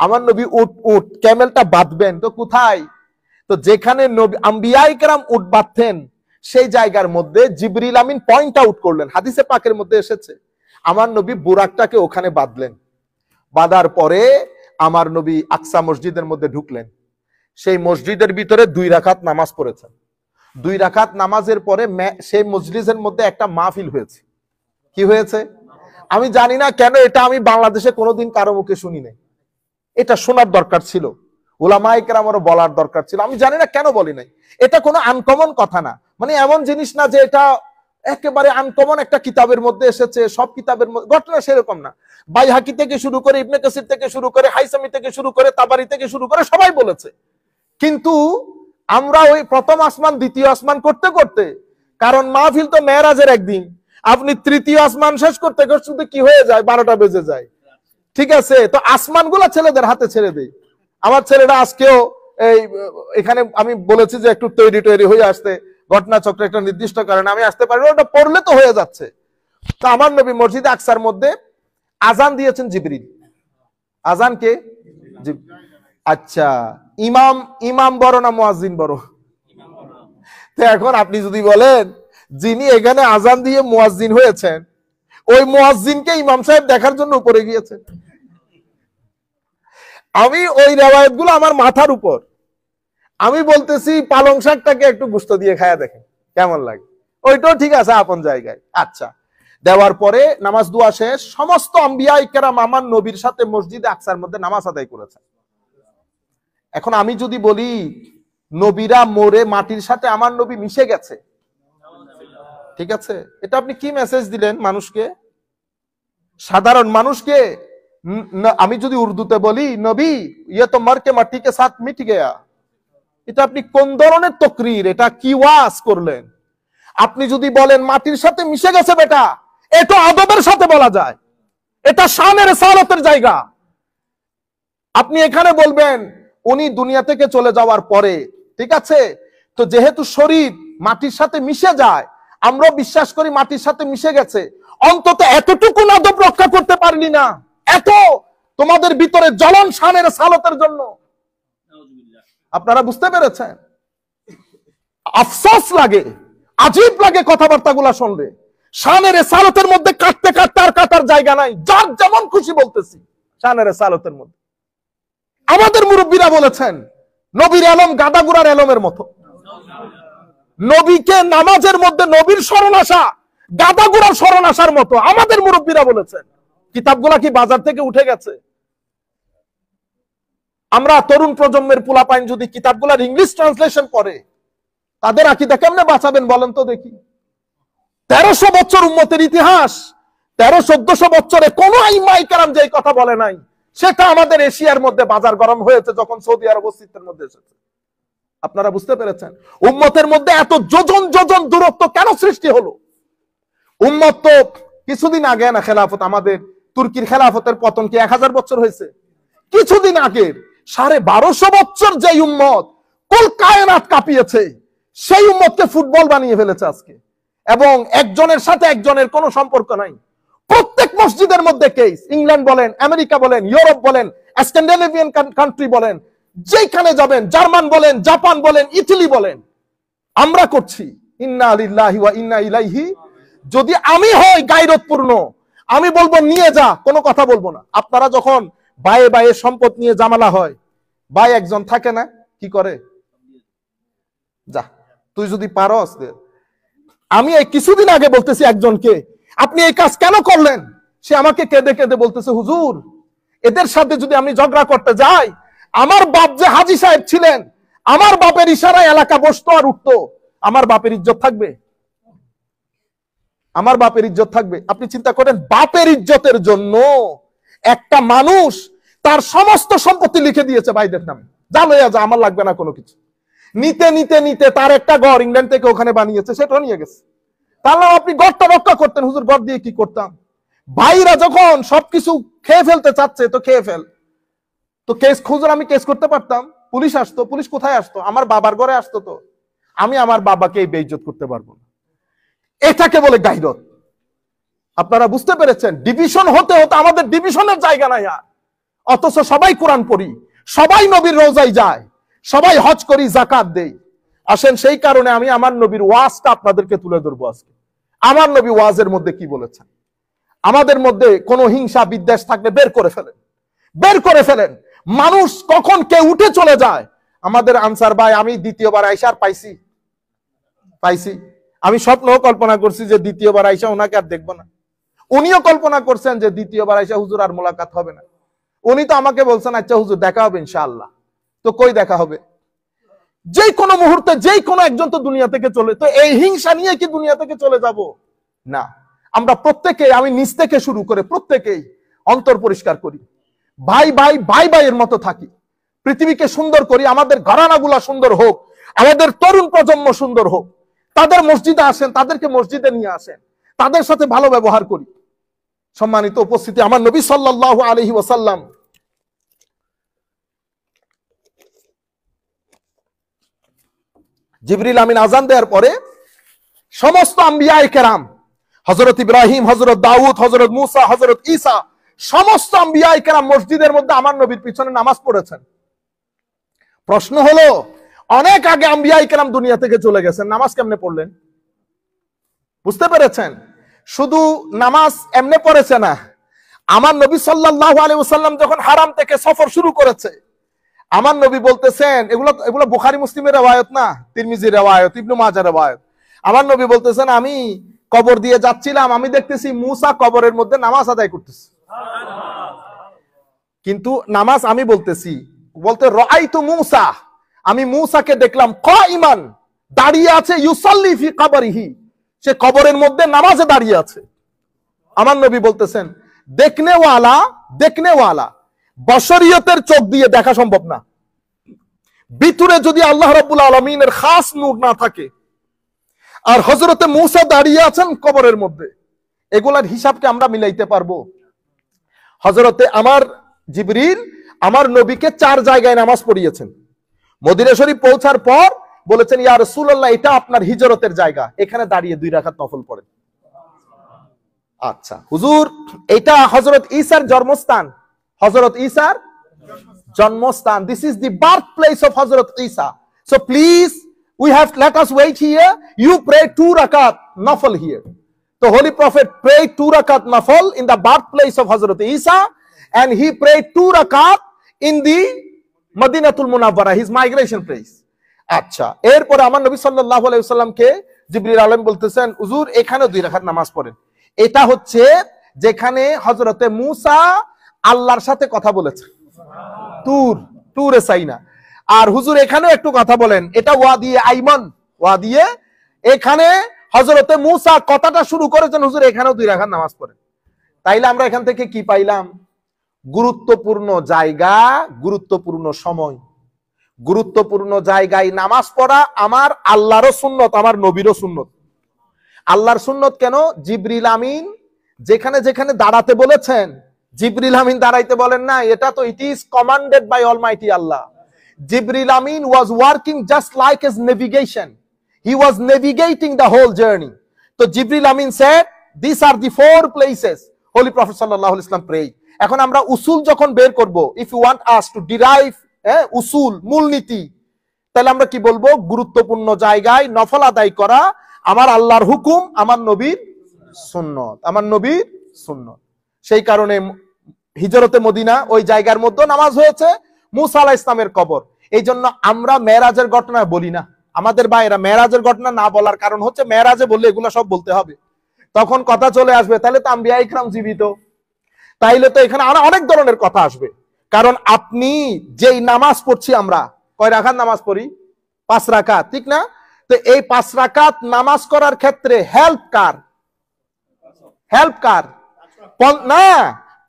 আমার নবী উট ক্যামেলটা বাঁধবেন তো কোথায়? তো যেখানে নবী আম্বিয়ায়ে কেরাম উট বাঁধতেন সেই জায়গার মধ্যে জিবরিল আমিন পয়েন্ট আউট করলেন। হাদিসে পাকের মধ্যে এসেছে, আমার নবী বুরাকটাকে ওখানে বাঁধলেন। বাঁধার পরে আমার নবী আকসা মসজিদের মধ্যে ঢুকলেন। সেই মসজিদের ভিতরে 2 রাকাত নামাজ পড়েছেন। 2 রাকাত নামাজের পরে সেই মজলিসের মধ্যে একটা মাহফিল হয়েছে। কি হয়েছে? আমি জানি না কেন এটা আমি বাংলাদেশে কোনোদিন কারো মুখে শুনি নাই। এটা শোনার দরকার ছিল, উলামায়ে কেরামেরও বলার দরকার ছিল। আমি জানি না কেন বলি নাই। এটা কোনো আনকমন কথা না, মানে এমন জিনিস না যে এটা একেবারে আনকমন একটা কিতাবের মধ্যে এসেছে, সব কিতাবের মধ্যে ঘটনা সেরকম না। বাইহাকি থেকে শুরু করে, ইবনে কাসির থেকে শুরু করে, হাইসামি থেকে শুরু করে, তাবারি থেকে শুরু করে সবাই বলেছে। কিন্তু আমরা ওই প্রথম আসমান দ্বিতীয় আসমান করতে করতে, কারণ মাহফিল তো মেরাজের একদিন, আপনি তৃতীয় আসমান শেষ করতে করতে কি হয়ে যায়, 12টা বেজে যায়। ঠিক আছে, তো আসমানগুলা ছেলেদের হাতে ছেড়ে দেই। আমার ছেলেরা আজকেও এখানে আমি বলেছি যে একটু তৈরি হয়ে আসতে, ঘটনাচক্রে একটা নির্দিষ্ট কারণে আমি আসতে পারি, ওটা পড়লে তো হয়ে যাচ্ছে। তো আমার নবী মসজিদে আকসার মধ্যে আজান দিয়েছেন জিবরিল। আজান কে? আচ্ছা, ইমাম বড় না মুয়াজ্জিন বড়? তো এখন আপনি যদি বলেন যিনি এখানে আজান দিয়ে মুয়াজ্জিন হয়েছেন, ওই মুয়াজ্জিনকে ইমাম সাহেব দেখার জন্য উপরে গিয়েছেন। আমি ওই রেওয়ায়েত গুলো আমার মাথার উপর, আমি বলতেছি পালং শাকটাকে একটু গোশত দিয়ে খায়া দেখেন কেমন লাগে, ওইটাও ঠিক আছে আপন জায়গায়। আচ্ছা, দেওয়ার পরে নামাজ দোয়া শেষ, সমস্ত আম্বিয়া ইকরাম আমার নবীর সাথে মসজিদে আকসার মধ্যে নামাজ আদায় করেছে। এখন আমি যদি বলি নবীরা মরে মাটির সাথে আমার নবী মিশে গেছে, ঠিক আছে, এটা আপনি কি মেসেজ দিলেন মানুষকে, সাধারণ মানুষকে? আমি যদি উর্দুতে বলি নবী ইয়ে তো মরকে মাটি কে সাথ মিট গয়া, এটা আপনি কোন ধরনের তকরির, এটা কি ওয়াজ করলেন? আপনি যদি বলেন মাটির সাথে মিশে গেছে বেটা, এটা আদবের সাথে বলা যায়, এটা শানের রিসালাতের জায়গা। আপনি এখানে বলবেন উনি দুনিয়া থেকে চলে যাওয়ার পরে, ঠিক আছে, তো যেহেতু শরীর মাটির সাথে মিশে যায়, আমরা বিশ্বাস করি মাটির সাথে মিশে গেছে, অন্তত এতটুকু আদব রক্ষা করতে পারলি না, এত তোমাদের ভিতরে জ্বলন শানের রিসালাতের জন্য। আপনারা বুঝতে পেরেছেন? আফসোস লাগে, আজীব লাগে কথাবার্তাগুলা শুনলে। শানের রিসালাতের মধ্যে কাটতে কাটতে আর কাটার জায়গা নাই, যার যেমন খুশি বলতেছি শানের রিসালাতের মধ্যে। আমাদের মুরব্বীরা বলেছেন নবীর এলম গাদাগুড়ার এলমের মতো। নবীকে নামাজের মধ্যে নবীর স্মরণ আসা গাদাগুড়ার স্মরণ আসার মতো, আমাদের মুরব্বীরা বলেছেন। কিতাবগুলা কি বাজার থেকে উঠে গেছে? আমরা তরুণ প্রজন্মের পোলাপাইন যদি কিতাবগুলার ইংলিশ ট্রান্সলেশন করে, তাদের আকীদা কেমনে বাঁচাবেন বলেন তো দেখি? 1300 বছর উম্মতের ইতিহাস, 1300-1400 বছরে কোন আইম্মায়ে কেরাম যে কথা বলে নাই, সেটা আমাদের এশিয়ার মধ্যে বাজার গরম হয়েছে যখন সৌদি আরব অস্তিত্বের মধ্যে এসেছে। আপনারা বুঝতে পেরেছেন উম্মতের মধ্যে এত যোজন যোজন দূরত্ব কেন সৃষ্টি হলো? উম্মত তো কিছুদিন আগে না খেলাফত, আমাদের তুর্কির খেলাফতের পতন কি 1000 বছর হয়েছে? কিছুদিন আগে 1250 বছর যে উম্মত কুল কায়নাত কাঁপিয়েছে, সেই উম্মতকে ফুটবল বানিয়ে ফেলেছে আজকে, এবং একজনের সাথে একজনের কোনো সম্পর্ক নাই। প্রত্যেক মসজিদের মধ্যে কেস, ইংল্যান্ড বলেন, আমেরিকা বলেন, ইউরোপ বলেন, স্ক্যান্ডিনেভিয়ান কান্ট্রি বলেন, যেখানে যাবেন, জার্মান বলেন, জাপান বলেন, ইতালি বলেন, আমরা করছি। ইন্না লিল্লাহি ওয়া ইন্না ইলাইহি। যদি আমি হই গায়রতপূর্ণ, আমি বলবো নিয়ে যা, কোনো কথা বলবো না। আপনারা যখন বায়ে বায়ে সম্পদ নিয়ে জামালা হয়, ভাই একজন থাকে না, কি করে, যা তুই যদি পারস। আমি এই কিছুদিন আগে বলতেছি একজনকে, আপনি এই কাজ কেন করলেন? সে আমাকে কেঁদে কেঁদে বলতেছে, হুজুর এদের সাথে যদি আমি ঝগড়া করতে যাই, আমার বাপ যে হাজী সাহেব ছিলেন, আমার বাপের ইশারায় এলাকা বসতো আর উঠতো, আমার বাপের ইজ্জত থাকবে? আমার বাপের ইজ্জত থাকবে? আপনি চিন্তা করেন, বাপের ইজ্জতের জন্য একটা মানুষ তার সমস্ত সম্পত্তি লিখে দিয়েছে ভাইদের নামে, যা লইয়া যা, আমার লাগবে না কোনো কিছু। নিতে নিতে নিতে তার একটা ঘর ইংল্যান্ড থেকে ওখানে বানিয়েছে, সেটাও নিয়ে গেছে। তাহলে আপনি ঘরটা রক্ষা করতেন, হুজুর ঘর দিয়ে কি করতাম? ভাইরা যখন সবকিছু খেয়ে ফেলতে চাচ্ছে, তো খেয়ে ফেল, তো কেস খুঁজুর, আমি কেস করতে পারতাম, পুলিশ আসতো। পুলিশ কোথায় আসতো? আমার বাবার ঘরে আসতো। তো আমি আমার বাবাকে বেইজ্জত করতে পারবো না, এটাকে বলে গায়রত। আপনারা বুঝতে পেরেছেন? ডিভিশন হতে হতে আমাদের ডিভিশনের জায়গা নাই আর। অথচ সবাই কোরআন পড়ি, সবাই নবীর রওজায় যায়, সবাই হজ করি, যাকাত দেই। আসেন, সেই কারণে আমি আমার নবীর ওয়াজটা আপনাদেরকে তুলে ধরবো আজকে। আমার নবী ওয়াজের মধ্যে কি বলেছেন? আমাদের মধ্যে কোনো হিংসা বিদ্বেষ থাকলে বের করে ফেলেন, বের করে ফেলেন। মানুষ কখন কে উঠে চলে যায়। আমাদের আনসার ভাই, আমি দ্বিতীয়বার আইসা আর পাইছি। আমি স্বপ্ন কল্পনা করছি যে দ্বিতীয়বার আইসা ওনাকে আর দেখবো না। উনিও কল্পনা করছেন যে দ্বিতীয়বার আইসা হুজুর আর মোলাকাত হবে না। উনি তো আমাকে বলছেন, আচ্ছা হুজুর দেখা হবে ইনশাআল্লাহ। তো কই দেখা হবে? যে কোনো মুহূর্তে যে কোনো একজন তো দুনিয়া থেকে চলে, তো এই হিংসা নিয়ে কি দুনিয়া থেকে চলে যাব? না। আমরা প্রত্যেকে, আমি নিজ থেকে শুরু করে প্রত্যেকেই অন্তর পরিষ্কার করি, ভাই ভাই ভাই ভাইয়ের মতো থাকি, পৃথিবীকে সুন্দর করি, আমাদের ঘরানাগুলা সুন্দর হোক, আমাদের তরুণ প্রজন্ম সুন্দর হোক। তাদের মসজিদে আসেন, তাদেরকে মসজিদে নিয়ে আসেন, তাদের সাথে ভালো ব্যবহার করি। সম্মানিত উপস্থিতি, আমার নবী সাল্লাল্লাহু আলাইহি ওয়াসাল্লাম জিবরিল আমিন আজান দেওয়ার পরে সমস্ত আম্বিয়ায়ে কেরাম, হযরত ইব্রাহিম, হযরত দাউদ, হযরত মুসা, হযরত ঈসা, সমস্ত আম্বিয়ায়ে কেরাম মসজিদের মধ্যে আমার নবীর পিছনে নামাজ পড়েছেন। প্রশ্ন হলো, অনেক আগে আম্বিয়ায়ে কেরাম দুনিয়া থেকে চলে গেছেন, নামাজ কেমনে পড়লেন? বুঝতে পেরেছেন? শুধু নামাজ এমনে পড়েছে না, আমার নবী সাল্লাল্লাহু আলাইহি ওয়াসাল্লাম যখন হারাম থেকে সফর শুরু করেছে, আমার নবী বলতেছেন, এগুলো বুখারী মুসলিমের riwayat না, তিরমিজির riwayat, ইবনে মাজাহর riwayat। আমার নবী বলতেছেন, আমি কবর দিয়ে যাচ্ছিলাম, আমি দেখতেছি মুসা কবরের মধ্যে নামাজ আদায় করতেছে। কিন্তু নামাজ আমি বলতেছি, বলতে রাআইতু মুসা, আমি মুসাকে দেখলাম কাইমান, দাঁড়িয়ে আছে, ইউসাল্লি ফি কবরিহি, সে কবরের মধ্যে নামাজে দাঁড়িয়ে আছে। আমার নবী বলতেছেন, দেখনেওয়ালা বশরিয়তের চোখ দিয়ে দেখা সম্ভব না, ভিতরে যদি আল্লাহ রাব্বুল আলামিনের খাস নূর না থাকে। আর হযরতে মুসা দাঁড়িয়ে আছেন কবরের মধ্যে, এগুলার হিসাবকে আমরা মিলাইতে পারবো? হযরতে আমার জিবরিল আমার নবীকে 4 জায়গায় নামাজ পড়িয়েছেন। মদিনা শরীফ পৌঁছার পর বলেছেন, ইয়া রাসূলুল্লাহ, এটা আপনার হিজরতের জায়গা, এখানে দাঁড়িয়ে 2 রাকাত নফল পড়েন। আচ্ছা হুজুর, এটা হযরত ঈসার জন্মস্থান, হযরত ঈসার জন্মস্থান, this is the birth place of হযরত ঈসা, so please let us wait here, you pray 2 rakat nafal here. The holy prophet prayed 2 rakat nafal in the birthplace of Hazrat Isa, and he prayed 2 rakat in the Madinatul Munawwara, his migration place. আচ্ছা, এরপরে আমার নবী সাল্লাল্লাহু আলাইহি ওয়াসাল্লামকে জিবরিল আলাইহিস বলতেছেন, হুজুর এখানে 2 রাকাত নামাজ পড়েন। এটা হচ্ছে যেখানে হযরতে মুসা আল্লাহর সাথে কথা বলেছে, তুরে সাইনা। আর হুজুর এখানেও একটু কথা বলেন, এটা ওয়াদিয়ে আইমান, ওয়াদিয়ে, এখানে হযরতে মুসা কথাটা শুরু করেছেন, হুজুর এখানেও 2 রাকাত নামাজ পড়েন। তাইলে আমরা এখান থেকে কি পাইলাম? গুরুত্বপূর্ণ জায়গা, গুরুত্বপূর্ণ সময়, গুরুত্বপূর্ণ জায়গায় নামাজ পড়া আমার আল্লাহরও সুন্নত, আমার নবীরও সুন্নত। আল্লাহর সুন্নত কেন? জিবরিল আমিন যেখানে যেখানে দাঁড়াতে বলেছেন, জিবরিল আমিন দাঁড়াইতে বলেন না, এটা তো it is commanded by almighty আল্লাহ। Jibril Amin was working just like his navigation. He was navigating the whole journey. So Jibril Amin said, these are the 4 places Holy Prophet sallallahu alaihi wasallam prayed. এখন আমরা উসুল যখন বের করব, if you want us to derive উসুল, মূলনীতি, তাহলে আমরা কি বলবো? গুরুত্বপূর্ণ জায়গায় নফল আদায় করা আমার আল্লাহর হুকুম, আমার নবীর সুন্নত, আমার নবীর সুন্নত। সেই কারণে হিজরতে মদিনা ওই জায়গার মধ্যে নামাজ হয়েছে, মুসা আলাইহিস সালামের কবর। এই জন্য আমরা মেরাজের ঘটনা বলি না, আমাদের ভাইয়েরা মেরাজের ঘটনা না বলার কারণ হচ্ছে, মেরাজে বললে এগুলো সব বলতে হবে, তখন কথা চলে আসবে, তাহলে তো আম্বিয়া ইকরাম জীবিত, তাইলে তো এখানে আরো অনেক ধরনের কথা আসবে। কারণ আপনি যেই নামাজ পড়ছি, আমরা কয় রাকাত নামাজ পড়ি? 5 রাকাত, ঠিক না? তো এই 5 রাকাত নামাজ করার ক্ষেত্রে হেল্প কার? না,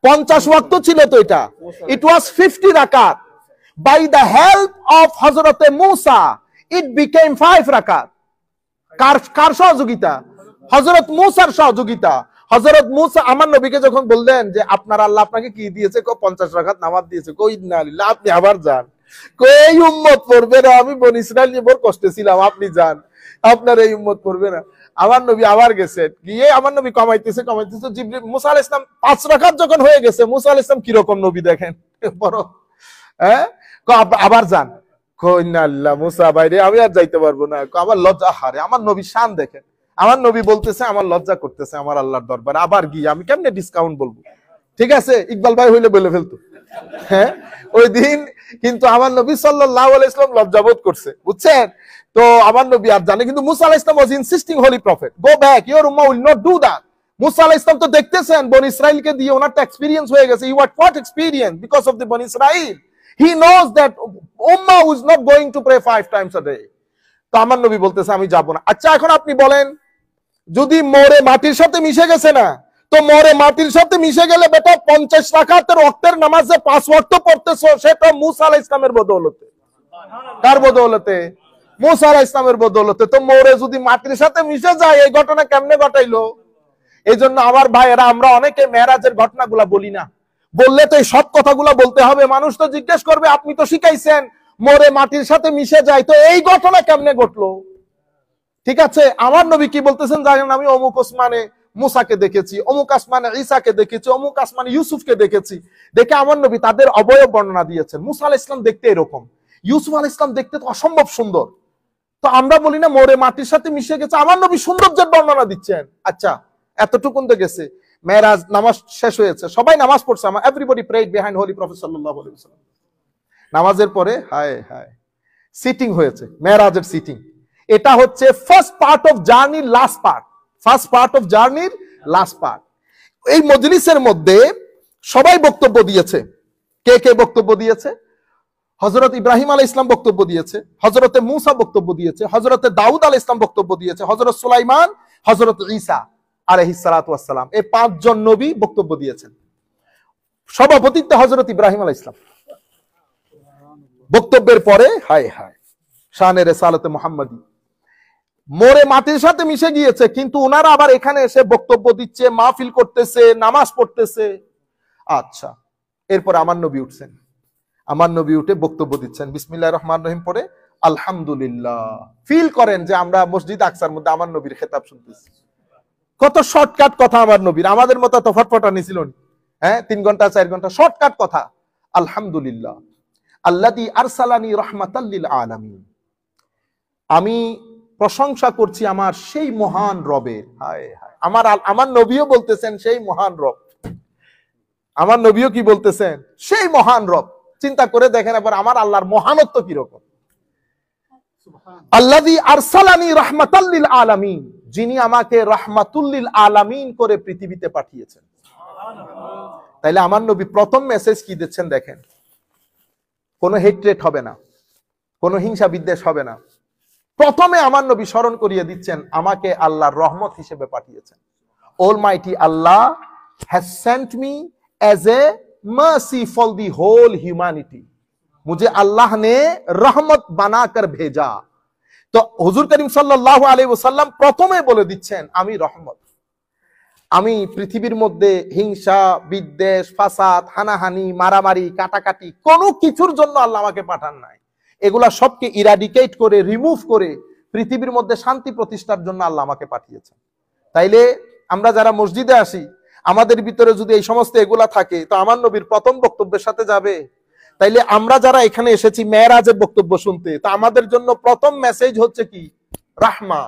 50 ওয়াক্ত ছিল তো এটা, it was 50 রাকাত। By the help of হযরতে মুসা it became 5 রাকাত। কার সহযোগিতা? হযরত মুসার সহযোগিতা। হযরত মুসা আমার নবীকে যখন বললেন যে আপনার আল্লাহ আপনাকে কি দিয়েছে, 50 রাকাত নামাজ দিয়েছে, কই ইন্না লিল্লাহ, আপনি আবার যান, কই উম্মত পড়বে না, আমি বনি ইসরাইল নিয়ে বড় কষ্টে ছিলাম, আপনি যান, আপনার এই উম্মত পড়বে না। আমার নবী আবার গেছেন, গিয়ে আমার নবী কমাইতেছে, জিবরিল মুসা আলাইহিস সালাম 5 রাকাত যখন হয়ে গেছে, মুসা আলাইহিস সালাম কি রকম নবী দেখেন, বড় আবার যান, কই ইন্না লিল্লাহ, মুসা বাইরে আমি আর যাইতে পারবো না, আমার লজ্জা, হারে আমার নবী শান দেখেন, আমার নবী বলতেছে আমার লজ্জা করতেছে আমার আল্লাহর দরবারে, আবার গিয়ে আমি কেমনে ডিসকাউন্ট বলবো? ঠিক আছে, ইকবাল ভাই হইলে বলে ফেলতো। হ্যাঁ, ওই দিন কিন্তু আমার নবী সাল্লাল্লাহু আলাইহি ওয়াসাল্লাম লজ্জাবোধ করছে, বুঝছেন? তো আমার নবী আর জানে, কিন্তু মুসা আলাইহিস সালাম was insisting, holy prophet go back, your ummah will not do that. মুসা আলাইহিস সালাম তো দেখতেছেন বনি ইসরাইলকে দিয়ে ওনারটা এক্সপেরিয়েন্স হয়ে গেছে, you had what experience because of the বনি Israil, he knows that ummah is not going to pray 5 times a day. তো আমার নবী বলতেছে আমি যাব না। আচ্ছা এখন আপনি বলেন, যদি মরে মাটির সাথে মিশে গেছে না, তো মরে মাটির সাথে মিশে গেলে বেটা 50 রাকাতের ওয়াক্তের নামাজে 5 ওয়াক্ত পড়তেছো, সেটা মুসা আলাইহিস সালামের বদৌলতে। কার বদৌলতে? মুসা আলাইহিস সালামের বদৌলতে। তো মরে যদি মাটির সাথে মিশে যায়, এই ঘটনা কেমনে ঘটাইলো? এই জন্য আমার ভাইয়েরা, আমরা অনেকে মেরাজের ঘটনাগুলা বলি না। বললে তো এই সব কথাগুলা বলতে হবে। মানুষ তো জিজ্ঞেস করবে, আপনি তো শিখাইছেন মরে মাটির সাথে মিশে যায়, তো এই ঘটনা কেমনে ঘটলো? ঠিক আছে, আমার নবী কি বলতেছেন জানেন? আমি অমুক আসমানে মুসাকে দেখেছি, অমুক আসমানে ঈসাকে দেখেছি, অমুক আসমানে ইউসুফকে দেখেছি। দেখে আমার নবী তাদের অবয়ব বর্ণনা দিয়েছেন। মুসা আলাইহিস সালাম দেখতে এরকম, ইউসুফ আলাইহিস সালাম দেখতে তো অসম্ভব সুন্দর। তো আমরা বলি না মরে মাটির সাথে মিশে গেছে, আমার নবী সৌন্দর্যের বর্ণনা দিচ্ছেন। আচ্ছা, এতটুকুন তো গেছে। মেরাজ নামাজ শেষ হয়েছে, সবাই নামাজ পড়ছে, everybody prayed behind holy prophet সাল্লাল্লাহু আলাইহি ওয়াসাল্লাম। নামাজের পরে হায় হায় সিটিং হয়েছে, মেরাজের সিটিং। এটা হচ্ছে ফার্স্ট পার্ট অফ জার্নির last part, first part of জার্নির লাস্ট পার্ট। এই মজলিসের মধ্যে সবাই বক্তব্য দিয়েছে। কে কে বক্তব্য দিয়েছে? হযরত ইব্রাহিম আলাইহিস সালাম বক্তব্য দিয়েছে, হযরতে মূসা বক্তব্য দিয়েছে, হযরতে দাউদ আলাইহিস সালাম বক্তব্য দিয়েছে, হযরত সুলাইমান, হযরত ঈসা আলাইহিস সালাতু ওয়াস সালাম, এই পাঁচজন নবী বক্তব্য দিয়েছেন। সভাপতিত্বে হযরত ইব্রাহিম আলাইহিস সালাম। বক্তব্যের পরে হায় হায় শানে রিসালাতে মুহাম্মাদি, মরে মাটির সাথে মিশে গিয়েছে, কিন্তু ওনারা আবার এখানে এসে বক্তব্য দিচ্ছে, মাহফিল করতেছে, নামাজ পড়তেছে। আচ্ছা, এরপর আমার নবী উঠছেন। আমার নবী উঠে বক্তব্য দিচ্ছেন, বিসমিল্লাহির রহমানির রহিম পড়ে আলহামদুলিল্লাহ। ফিল করেন যে আমরা মসজিদ আকসার মধ্যে আমার নবীর খেতাব শুনতেছি। কত শর্টকাট কথা আমার নবীর, আমাদের মতো তো ফটফটানি ছিল না। হ্যাঁ, 3 ঘন্টা 4 ঘন্টা শর্টকাট কথা। আলহামদুলিল্লাহ আল্লাযী আরসালানি রাহমাতাল লিল আলামিন, আমি প্রশংসা করছি আমার সেই মহান রবের। হায় হায়, আমার নবীও বলতেছেন সেই মহান রব। আমার নবীও কি বলতেছেন? সেই মহান রব। চিন্তা করে দেখেন এবার আমার আল্লাহর মহানত্ব কিরকম। আল্লাযী আরসালানি রাহমাতাল লিল আলামিন, যিনি আমাকে রাহমাতুল লিল আলামিন করে পৃথিবীতে পাঠিয়েছেন। তাইলে আমার নবী প্রথম মেসেজ কি দিচ্ছেন দেখেন, কোনো হেট্রেট হবে না, কোনো হিংসা বিদ্বেষ হবে না। প্রথমে আমার নবী স্মরণ করিয়ে দিচ্ছেন আমাকে আল্লাহর রহমত হিসেবে পাঠিয়েছেন। Almighty Allah has sent me as a mercy for the whole humanity, मुझे अल्लाह ने रहमत बनाकर भेजा। তো হুজুর করিম সাল্লাল্লাহু আলাইহি ওয়াসাল্লাম প্রথমে বলে দিচ্ছেন আমি রহমত। আমি পৃথিবীর মধ্যে হিংসা বিদ্বেষ ফাসাদ হানাহানি মারামারি কাটাকাটি কোনো কিছুর জন্য আল্লাহ আমাকে পাঠান নাই। এগুলা সবকে ইরাডিকেট করে রিমুভ করে পৃথিবীর মধ্যে শান্তি প্রতিষ্ঠার জন্য আল্লাহ আমাকে পাঠিয়েছেন। তাইলে আমরা যারা মসজিদে আসি, আমাদের ভিতরে যদি এই সমস্ত এগুলা থাকে, তো আমার নবীর প্রথম বক্তব্যের সাথে যাবে। তাইলে আমরা যারা এখানে এসেছি মেরাজের বক্তব্য শুনতে, তো আমাদের জন্য প্রথম মেসেজ হচ্ছে কি? রাহমা।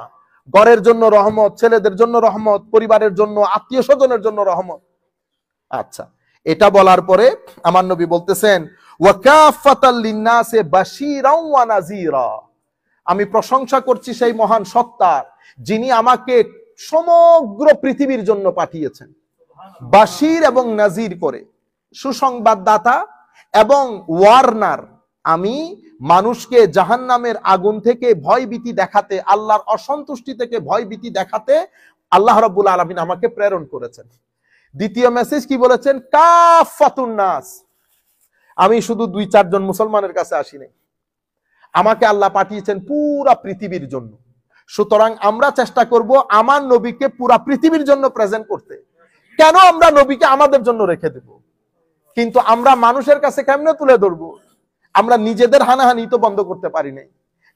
ঘরের জন্য রহমত, ছেলেদের জন্য রহমত, পরিবারের জন্য, আত্মীয় স্বজনের জন্য রহমত। আচ্ছা, এটা বলার পরে আমার নবী বলতেছেন ওয়াকাফাতাল লিন্নাসে বাশীরাও ওয়া নাযীরা, আমি প্রশংসা করছি সেই মহান সত্তার যিনি আমাকে সমগ্র পৃথিবীর জন্য পাঠিয়েছেন, বাশীর এবং নাজির করে, সুসংবাদদাতা এবং ওয়ার্নার। আমি মানুষকে জাহান্নামের আগুন থেকে ভয়ভীতি দেখাতে, আল্লাহর অসন্তুষ্টি থেকে ভয়ভীতি দেখাতে আল্লাহ রাব্বুল আলামিন আমাকে প্রেরণ করেছেন। দ্বিতীয় মেসেজ কি বলেছেন? কাফাতুন নাস, আমি শুধু 2-4 জন মুসলমানের কাছে আসিনি, আমাকে আল্লাহ পাঠিয়েছেন পুরা পৃথিবীর জন্য। সুতরাং আমরা চেষ্টা করব আমার নবীকে পুরা পৃথিবীর জন্য প্রেজেন্ট করতে। কেন আমরা নবীকে আমাদের জন্য রেখে দেব? কিন্তু আমরা মানুষের কাছে কেমনে তুলে ধরবো? আমরা নিজেদের হানাহানি তো বন্ধ করতে পারি নাই,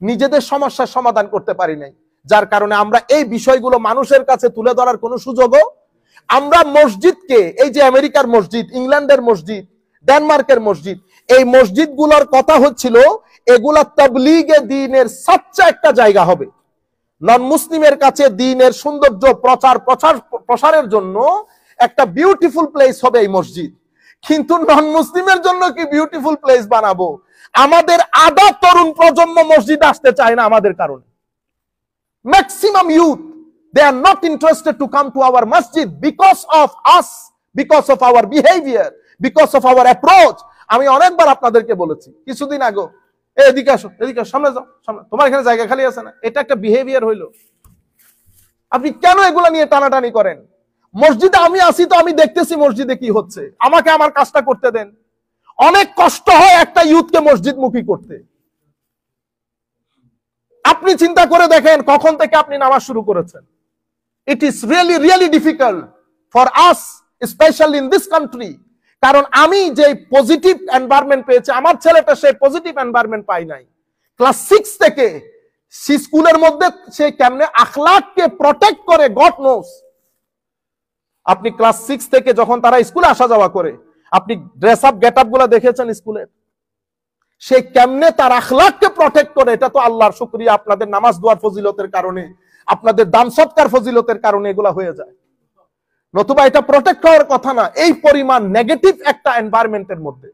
নিজেদের সমস্যার সমাধান করতে পারি নাই, যার কারণে আমরা এই বিষয়গুলো মানুষের কাছে তুলে ধরার কোনো সুযোগও, আমরা মসজিদকে, এই যে আমেরিকার মসজিদ, ইংল্যান্ডের মসজিদ, ডেনমার্কের মসজিদ, এই মসজিদগুলোর কথা হচ্ছিল এগুলা তাবলীগে দ্বীনের সচ্চা একটা জায়গা হবে। নন মুসলিমের কাছে দ্বীনের সৌন্দর্য প্রসারের জন্য একটা বিউটিফুল প্লেস হবে এই মসজিদ। কিন্তু নন মুসলিমের জন্য কি বিউটিফুল প্লেস বানাবো? আমাদের আধা তরুণ প্রজন্ম মসজিদ আসতে চায় না আমাদের কারণে। Maximum youth, they are not interested to come to our masjid because of us, because of our behavior, because of our approach. আমি অনেকবার আপনাদেরকে বলেছি কিছুদিন আগে, এদিকে আসো, এদিকে আসো, সামনে যাও, সামনে, তোমার এখানে জায়গা খালি আছে না? এটা একটা বিহেভিয়ার হইলো। আপনি কেন এগুলা নিয়ে টানাটানি করেন? মসজিদে আমি আসি তো আমি দেখতেছি মসজিদে কি হচ্ছে, আমাকে আমার কাজটা করতে দেন। অনেক কষ্ট হয় একটা ইউথকে মসজিদ মুখী করতে। আপনি চিন্তা করে দেখেন কখন থেকে আপনি নামাজ শুরু করেছেন। It is really really difficult for us, specially in this country. কারণ আমি যে পজিটিভ এনভায়রনমেন্ট পেয়েছি, আমার ছেলেটা সেই পজিটিভ এনভায়রনমেন্ট পাই নাই। ক্লাস 6 থেকে স্কুলের মধ্যে সে কেমনে আখলাককে প্রটেক্ট করে, গড নোস। আপনি ক্লাস 6 থেকে যখন তারা স্কুলে আসা যাওয়া করে, আপনি ড্রেস আপ গেট আপ গুলা দেখেছেন স্কুলের, সে কেমনে তার আখলাককে প্রটেক্ট করে। এটা তো আল্লাহর শুকরিয়া, আপনাদের নামাজ দোয়ার ফজিলতের কারণে, আপনাদের দান সৎকার ফজিলতের কারণে এগুলা হয়ে যায়, নতুবা এটা প্রটেক্ট হওয়ার কথা না। এই পরিমাণ নেগেটিভ একটা এনভায়রনমেন্টের মধ্যে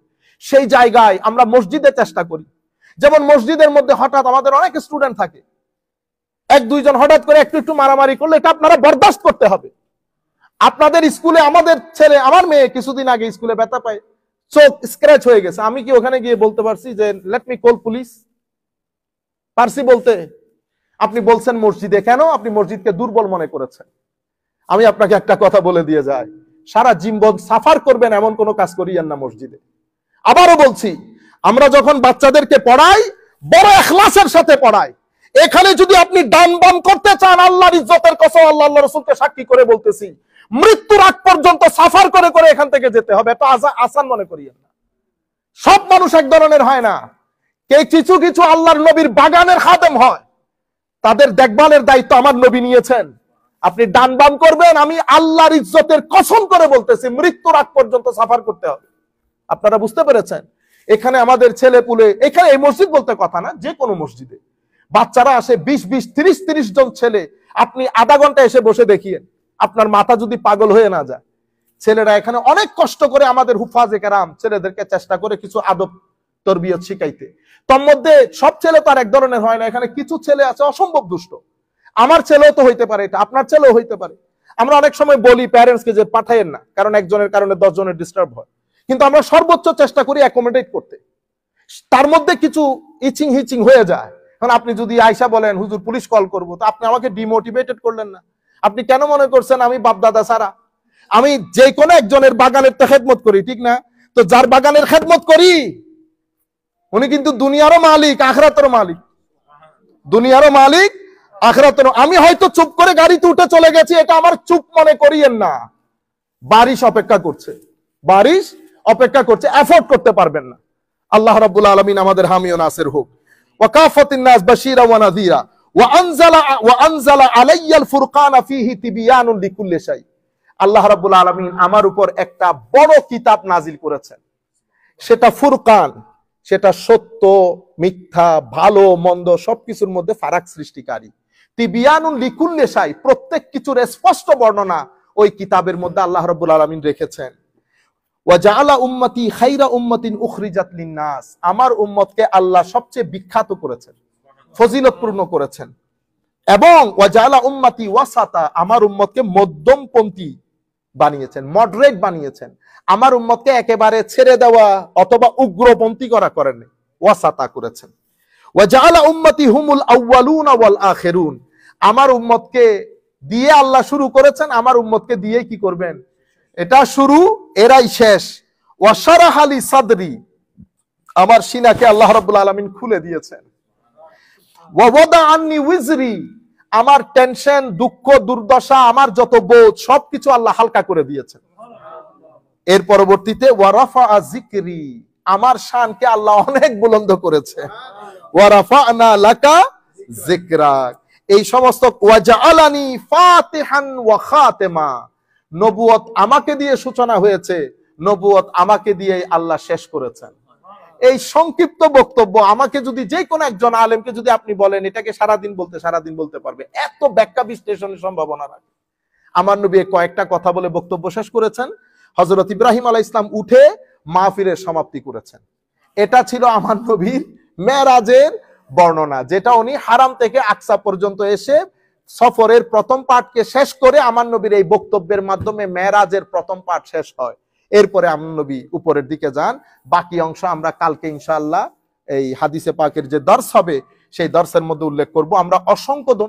সেই জায়গায় আমরা মসজিদে চেষ্টা করি। যেমন মসজিদের মধ্যে হঠাৎ আমাদের অনেক স্টুডেন্ট থাকে, 1-2 জন হঠাৎ করে একটু একটু মারামারি করলে এটা আপনারা বরদাস্ত করতে হবে। আপনাদের স্কুলে আমাদের ছেলে, আমার মেয়ে কিছুদিন আগে স্কুলে ব্যথা পায়, চোখ স্ক্র্যাচ হয়ে গেছে। আমি কি ওখানে গিয়ে বলতে পারছি যে লেট মি কল পুলিশ? পারছি বলতে? আপনি বলছেন মসজিদে। কেন? আপনি মসজিদকে দুর্বল মনে করেছেন। আমি আপনাকে একটা কথা বলে দিয়ে যাই, সারা জীবন সাফার করবেন এমন কোন কাজ করিয়েন না মসজিদে। আবারও বলছি, আমরা যখন বাচ্চাদেরকে পড়াই, বড় ইখলাসের সাথে পড়াই। এখানে যদি আপনি ডান বাম করতে চান, আল্লাহর ইজ্জতের কসম, আল্লাহ রাসূলকে সাক্ষী করে বলতেছি, মৃত্যুর আগ পর্যন্ত সাফার করে করে এখান থেকে যেতে হবে। এটা আসান মনে করিয়েন না। সব মানুষ এক ধরনের হয় না। কিছু কিছু আল্লাহর নবীর বাগানের খাদেম হয়, তাদের দেখভালের দায়িত্ব আমার নবী নিয়েছেন। আপনি ডান বাম করবেন, আমি আল্লাহর ইজ্জতের কসম করে বলতেছি, মৃত্যুর আগ পর্যন্ত সাফার করতে হবে। আপনারা বুঝতে পেরেছেন? এখানে আমাদের ছেলে পুলে, এখানে এই মসজিদ বলতে কথা না, যে কোনো মসজিদে বাচ্চারা আসে 20-20, 30-30 জন ছেলে। আপনি আধা ঘন্টা এসে বসে দেখিয়েন, আপনার মাথা যদি পাগল হয়ে না যায়। ছেলেরা এখানে অনেক কষ্ট করে, আমাদের হুফাজে কেরাম ছেলেদেরকে চেষ্টা করে কিছু আদব তরবিয়ত শিখাইতে। তোর মধ্যে সব ছেলে তো আর এক ধরনের হয় না। এখানে কিছু ছেলে আছে অসম্ভব দুষ্ট। আমার ছেলেও তো হইতে পারে, এটা আপনার ছেলেও হইতে পারে। আমরা অনেক সময় বলি প্যারেন্টসকে যে পাঠাইয়েন না, কারণ একজনের কারণে 10 জনের ডিস্টার্ব হয়। কিন্তু আমরা সর্বোচ্চ চেষ্টা করি অ্যাকোমোডেট করতে। তার মধ্যে কিছু ইচিং হিচিং হয়ে যায়। কারণ আপনি যদি আয়সা বলেন হুজুর পুলিশ কল করবো, তো আপনি আমাকে ডিমোটিভেটেড করলেন না। আপনি কেন মনে করছেন আমি বাপ দাদা ছাড়া? আমি যে কোনো একজনের বাগানের তো খেদমত করি, ঠিক না? তো যার বাগানের খেদমত করি উনি কিন্তু দুনিয়ারও মালিক, আখিরাতেরও মালিক। দুনিয়ারও মালিক, আখিরাতেরও। আমি হয়তো চুপ করে গাড়িতে উঠে চলে গেছি, এটা আমার চুপ মনে করিয়েন না। বারিশ অপেক্ষা করছে, বারিশ অপেক্ষা করছে, এফোর্ড করতে পারবেন না। আল্লাহ রাব্বুল আলামিন আমাদের হামি ও নাসির হোক। ওয়াকাফাতিন নাস বাশীরা ওয়া নাযীরা ওয়া আনজালা আলাইয়াল ফুরকানা ফীহি তিবয়ানুন লিকুল্লি শাই। আল্লাহ রাব্বুল আলামিন আমার উপর একটা বড় কিতাব নাজিল করেছেন, সেটা ফুরকান। সেটা সত্য মিথ্যা, ভালো মন্দ সবকিছুর মধ্যে ফারাক সৃষ্টিকারী। তিবয়ানুন লিকুল্লি শাই, প্রত্যেক কিছুর স্পষ্ট বর্ণনা ওই কিতাবের মধ্যে আল্লাহ রাব্বুল আলামিন রেখেছেন। ওয়া জাআলা উম্মতি খায়রা উম্মাতিন উখরিজাত লিন-নাস, আমার উম্মতকে আল্লাহ সবচেয়ে বিখ্যাত করেছেন, ফজিলতপূর্ণ করেছেন। এবং ওয়া জাআলা উম্মতি ওয়াসাতা, আমার উম্মতকে মধ্যমপন্থী বানিয়েছেন, মডারেট বানিয়েছেন। আমার উম্মতকে একেবারে ছেড়ে দেওয়া অথবা উগ্রপন্থী করেন, ওয়াসাতা করেছেন। ওয়া জাআলা উম্মতি হুমুল আউয়ালুনা ওয়াল আখিরুন, আমার উম্মতকে দিয়ে আল্লাহ শুরু করেছেন, আমার উম্মতকে দিয়ে কি করবেন? এটা শুরু, এরাই শেষ। ওয়া শারাহা লি সাদরি, আমার সিনাকে আল্লাহ রাব্বুল আলামিন খুলে দিয়েছেন। ওয়া ওয়াদা আন্নি উইজরি, আমার টেনশন, দুঃখ, দুর্দশা, আমার যত বোঝ সবকিছু আল্লাহ হালকা করে দিয়েছেন। এর পরবর্তীতে ওয়া রাফা'a যিকরি, আমার শানকে আল্লাহ অনেক বুলন্দ করেছে। ওয়া রাফা'না লাকা যিকরাক, এই সমস্ত। ওয়া জাআলানি ফাতিহান ওয়া খাতিমা, নবুয়ত আমাকে দিয়ে সূচনা হয়েছে, নবুয়ত আমাকে দিয়ে আল্লাহ শেষ করেছেন। এই সংক্ষিপ্ত বক্তব্য আমাকে যদি যে কোনো একজন আলেমকে যদি আপনি বলেন এটাকে সারাদিন বলতে পারবে, এত ব্যাখ্যা বিশ্লেষণের সম্ভাবনা রাখে। আমার নবী কয়েকটা কথা বলে বক্তব্য শেষ করেছেন। হযরত ইব্রাহিম আলাইহিস সালাম উঠে মাহফিলের সমাপ্তি করেছেন। এটা ছিল আমার নবীর মেরাজের বর্ণনা, যেটা উনি হারাম থেকে আকসা পর্যন্ত এসে সফরের প্রথম পার্টকে শেষ করে আমার নবীর এই বক্তব্যের মাধ্যমে মেরাজের প্রথম পার্ট শেষ হয়। এরপরে আমার নবী উপরের দিকে যান। বাকি অংশ আমরা কালকে ইনশাআল্লাহ এই হাদিসে পাকের যে দর্স হবে সেই দর্সের মধ্যে উল্লেখ করব। আমরা অসংখ্য